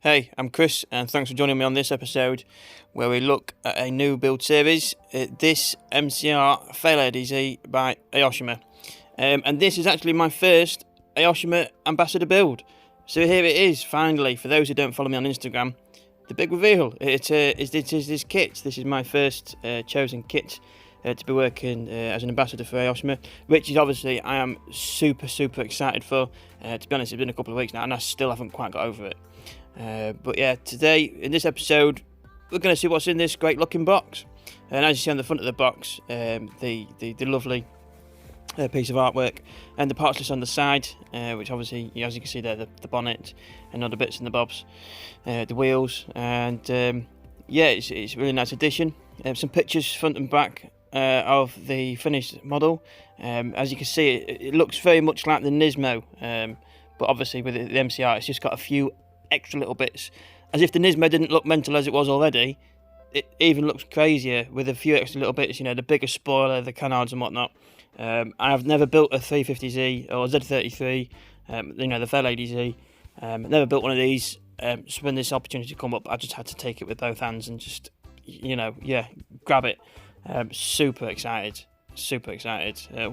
Hey, I'm Chris, and thanks for joining me on this episode where we look at a new build series, this MCR Fairlady Z by Aoshima. And this is actually my first Aoshima Ambassador build. So here it is, finally, for those who don't follow me on Instagram, the big reveal. It is this kit. This is my first chosen kit to be working as an ambassador for Aoshima, which is obviously I am super excited for. To be honest, it's been a couple of weeks now and I still haven't quite got over it. But yeah, today in this episode we're going to see what's in this great looking box. And as you see on the front of the box, the lovely piece of artwork and the parts list on the side, which obviously, as you can see there, the bonnet and other bits and the bobs, the wheels, and yeah, it's a really nice addition. Some pictures front and back of the finished model. As you can see, it looks very much like the Nismo, but obviously with the MCR it's just got a few extra little bits, as if the Nismo didn't look mental as it was already. It even looks crazier with a few extra little bits, you know, the bigger spoiler, the canards and whatnot. I've never built a 350Z or Z33, you know, the Fairlady Z. Never built one of these, so when this opportunity come up I just had to take it with both hands and just, you know, yeah, grab it. Super excited.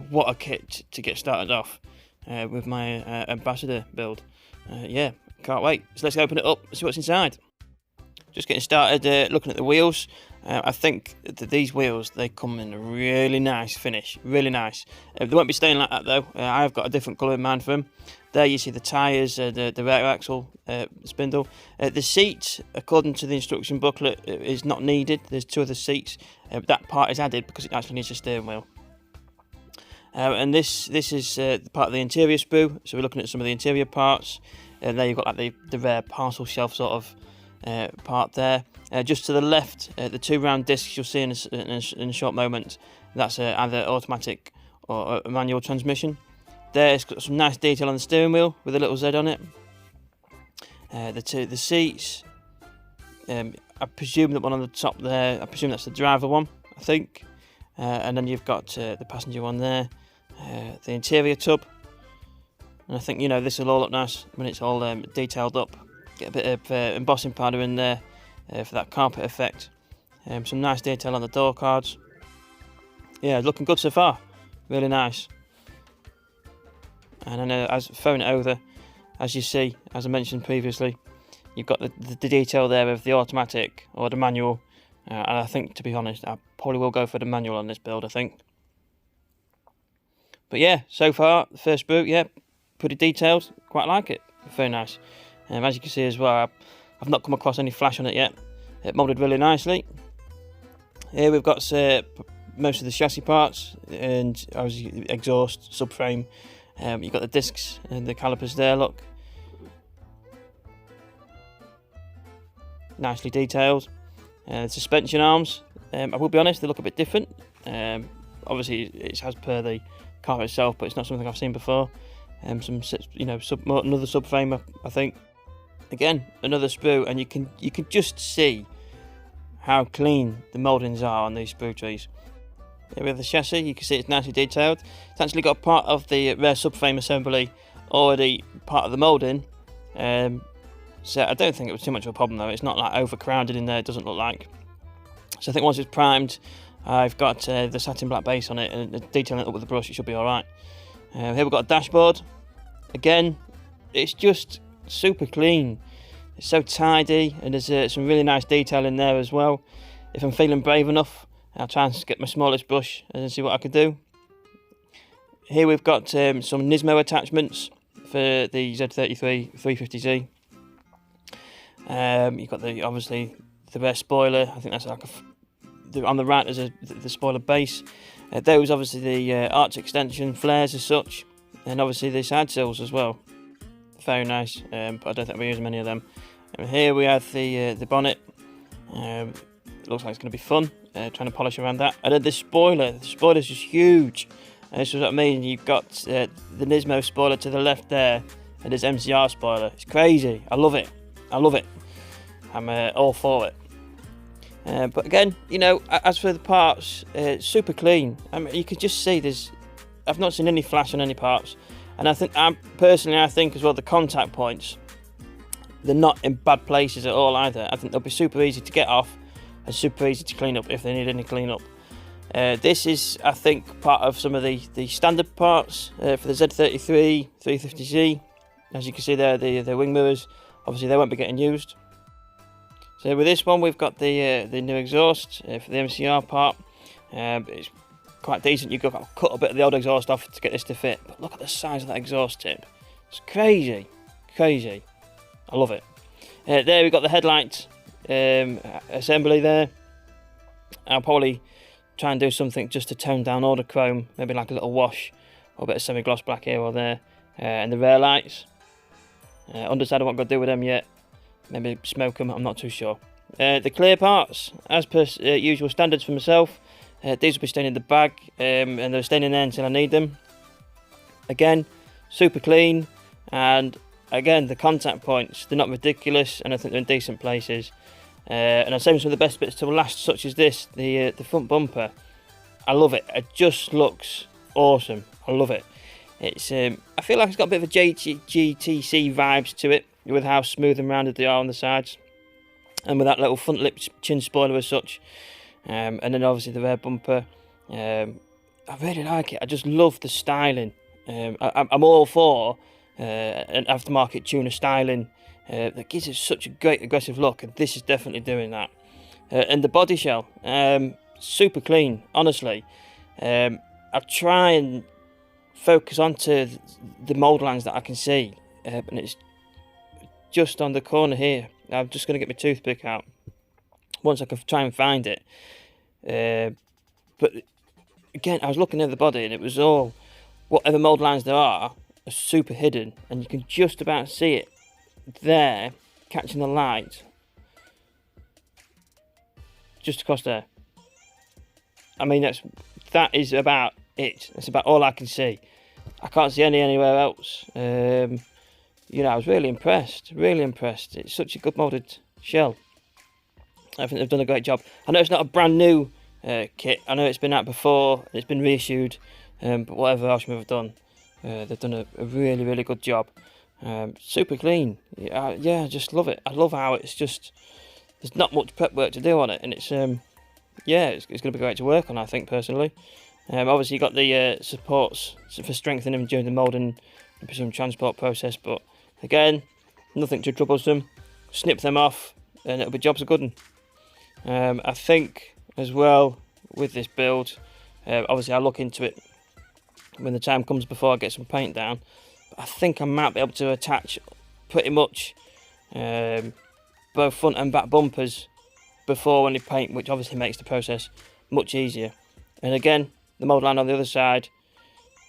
What a kit to get started off with my ambassador build. Yeah, can't wait. So let's open it up and see what's inside. Just getting started looking at the wheels. I think that these wheels, they come in a really nice finish, really nice. They won't be staying like that though. I've got a different colour in mind for them. There you see the tyres, the rear axle spindle. The seat, according to the instruction booklet, is not needed. There's two other seats. That part is added because it actually needs a steering wheel. And this is part of the interior sprue. So we're looking at some of the interior parts. And there you've got like the rear parcel shelf sort of part there. Just to the left, the two round discs you'll see in a short moment. That's either automatic or a manual transmission. There it's got some nice detail on the steering wheel with a little Z on it. The seats. I presume that one on the top there, I presume that's the driver one, I think. And then you've got the passenger one there. The interior tub. And I think, you know, this will all look nice when it's all detailed up. Get a bit of embossing powder in there for that carpet effect. Some nice detail on the door cards. Yeah, looking good so far. Really nice. And then as throwing it over, as you see, as I mentioned previously, you've got the detail there of the automatic or the manual. And I think, to be honest, I probably will go for the manual on this build, I think. But yeah, so far, the first sprue, yeah, pretty detailed. Quite like it. Very nice. As you can see as well, I've not come across any flash on it yet. It moulded really nicely. Here we've got most of the chassis parts and obviously exhaust, subframe. You've got the discs and the calipers there, look. Nicely detailed. The suspension arms, I will be honest, they look a bit different. Obviously it's as per the car itself, but it's not something I've seen before. Some, you know, another subframe, I think. Again, another sprue, and you can just see how clean the mouldings are on these sprue trees. Here we have the chassis. You can see it's nicely detailed. It's actually got part of the rear subframe assembly already part of the moulding. So I don't think it was too much of a problem though. It's not like overcrowded in there, it doesn't look like. So I think once it's primed, I've got the satin black base on it and detailing it up with the brush, it should be alright. Here we've got a dashboard. Again, it's just super clean. It's so tidy, and there's some really nice detail in there as well. If I'm feeling brave enough, I'll try and get my smallest brush and see what I can do. Here we've got some Nismo attachments for the Z33 350Z. You've got obviously the rear spoiler. I think that's like on the right there's the spoiler base. Those obviously the arch extension flares as such, and obviously the side sills as well. Very nice, but I don't think we're using many of them. And here we have the bonnet. It looks like it's going to be fun, trying to polish around that. And then the spoiler's just huge. This is what I mean. You've got the Nismo spoiler to the left there, and this MCR spoiler. It's crazy. I love it. I'm all for it. But again, you know, as for the parts, super clean. I mean, you could just see I've not seen any flash on any parts. And I think, personally, I think as well, the contact points, they're not in bad places at all either. I think they'll be super easy to get off and super easy to clean up if they need any clean up. This is, I think, part of some of the standard parts for the Z33 350Z. As you can see there, the wing mirrors, obviously they won't be getting used. So with this one, we've got the new exhaust for the MCR part. It's quite decent. You've got to cut a bit of the old exhaust off to get this to fit. But look at the size of that exhaust tip. It's crazy, crazy. I love it. There we've got the headlight assembly there. I'll probably try and do something just to tone down all the chrome, maybe like a little wash or a bit of semi-gloss black here or there. And the rear lights, undecided what I'm going to do with them yet. Maybe smoke them, I'm not too sure. The clear parts, as per usual standards for myself, these will be staying in the bag, and they're staying in there until I need them. Again, super clean, and again, the contact points, they're not ridiculous, and I think they're in decent places. And I'm saving some of the best bits to last, such as this, the front bumper. I love it. It just looks awesome. I love it. It's I feel like it's got a bit of a GTC vibes to it, with how smooth and rounded they are on the sides, and with that little front lip chin spoiler as such. And then obviously the rear bumper. I really like it. I just love the styling. I'm all for an aftermarket tuner styling. That gives it such a great aggressive look, and this is definitely doing that. And the body shell, super clean, honestly. I try and focus onto the mould lines that I can see, and it's just on the corner here. I'm just going to get my toothpick out once I can try and find it. But again, I was looking at the body, and it was all, whatever mould lines there are super hidden, and you can just about see it there, catching the light just across there. I mean, that is about it. That's about all I can see. I can't see anywhere else. You know, I was really impressed. Really impressed. It's such a good moulded shell. I think they've done a great job. I know it's not a brand new kit. I know it's been out before. It's been reissued. But whatever Aoshima have done, they've done a really, really good job. Super clean. Yeah, I just love it. I love how it's just, there's not much prep work to do on it, and it's yeah, it's going to be great to work on, I think, personally. Obviously you got the supports for strengthening them during the moulding and presumed transport process, but again, nothing too troublesome. Snip them off and it'll be jobs are good. I think as well with this build, obviously I'll look into it when the time comes before I get some paint down, but I think I might be able to attach pretty much both front and back bumpers before when you paint, which obviously makes the process much easier. And again, the mould line on the other side,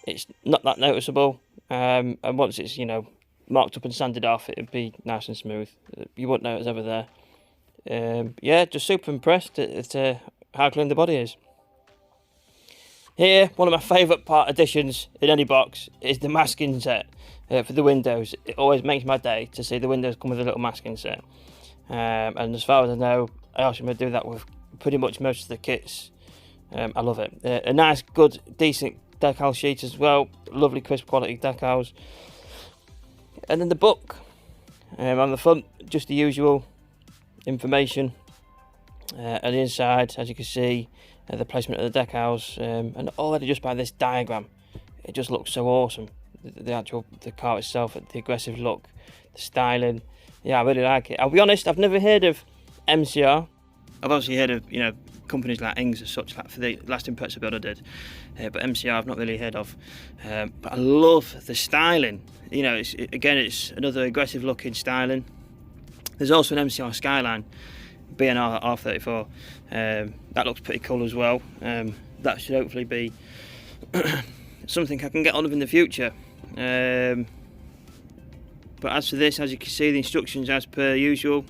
it's not that noticeable, and once it's, you know, marked up and sanded off, it'd be nice and smooth. You wouldn't know it's ever there. Yeah, just super impressed at how clean the body is. Here, one of my favourite part additions in any box is the masking set for the windows. It always makes my day to see the windows come with a little masking set. And as far as I know, Aoshima do that with pretty much most of the kits. I love it. A nice, good, decent decal sheet as well. Lovely, crisp quality decals. And then the book. On the front, just the usual information. And the inside, as you can see, the placement of the decals. And already just by this diagram, it just looks so awesome. The car itself, the aggressive look, the styling. Yeah, I really like it. I'll be honest, I've never heard of MCR. I've obviously heard of, you know, companies like Ings as such, like for the last Impreza build I did, but MCR I've not really heard of. But I love the styling. You know, it's another aggressive looking styling. There's also an MCR Skyline BNR R34. That looks pretty cool as well. That should hopefully be something I can get on with in the future. But as for this, as you can see, the instructions as per usual.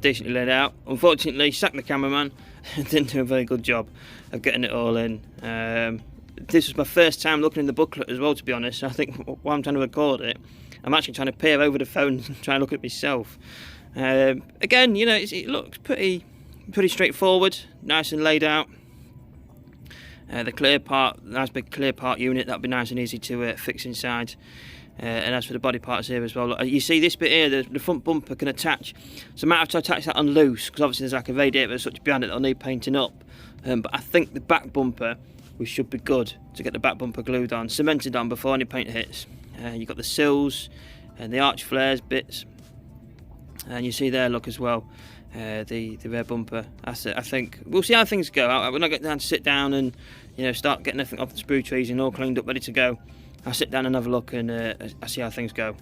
Decently laid out. Unfortunately, sacked the cameraman. Didn't do a very good job of getting it all in. This was my first time looking in the booklet as well, to be honest. I think while I'm trying to record it, I'm actually trying to peer over the phone and try and look at myself. Again, you know, it looks pretty straightforward, nice and laid out. The clear part, nice big clear part unit, that'd be nice and easy to fix inside. And as for the body parts here as well, look, you see this bit here, the front bumper can attach, so I might have to attach that on loose, because obviously there's like a radiator as such behind it that'll need painting up. But I think the back bumper, we should be good to get the back bumper glued on, cemented on before any paint hits. You've got the sills and the arch flares bits, and you see there, look as well, the rear bumper. That's it. I think we'll see how things go. When I get down to sit down and start getting everything off the sprue trees and all cleaned up, ready to go, I'll sit down and have a look, and I'll see how things go.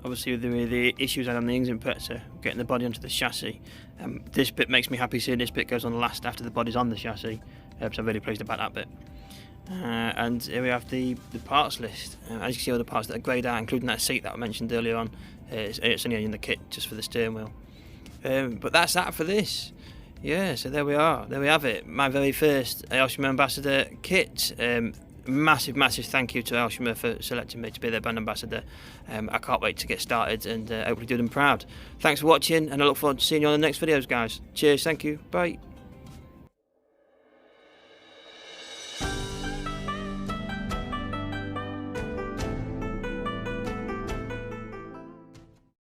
Obviously with the issues I had on the engine compressor, getting the body onto the chassis, this bit makes me happy seeing this bit goes on last after the body's on the chassis, so I'm really pleased about that bit. And here we have the parts list. As you can see, all the parts that are greyed out, including that seat that I mentioned earlier on. It's only in the kit just for the steering wheel. But that's that for this. Yeah, so there we are. There we have it. My very first Aoshima Ambassador kit. Massive thank you to Aoshima for selecting me to be their brand ambassador. I can't wait to get started and hopefully do them proud. Thanks for watching, and I look forward to seeing you on the next videos, guys. Cheers, thank you, bye.